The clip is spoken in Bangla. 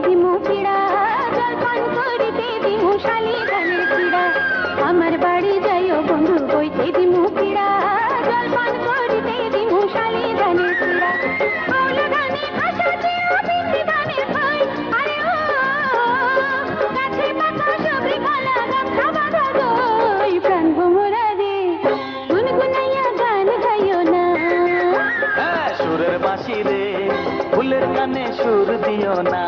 দিমু পিড়া জলপান করিতে দিমু শালি ধানের চিড়া আমার বাড়ি যাইও বন্ধু বইতে দিমু পিড়া জলপান করিতে দিমু শালি ধানের চিড়া আউলা গানে ভাষা চিড়া বিন্দি ধানের খই আরে ও গাছে পাকা সবরি কলা গামছা বাঁধা দই প্রাণ ভোমরা রে গুনগুনাইয়া গান গাইও না সুরের বাঁশি রে ফুলের কানে সুর দিও না।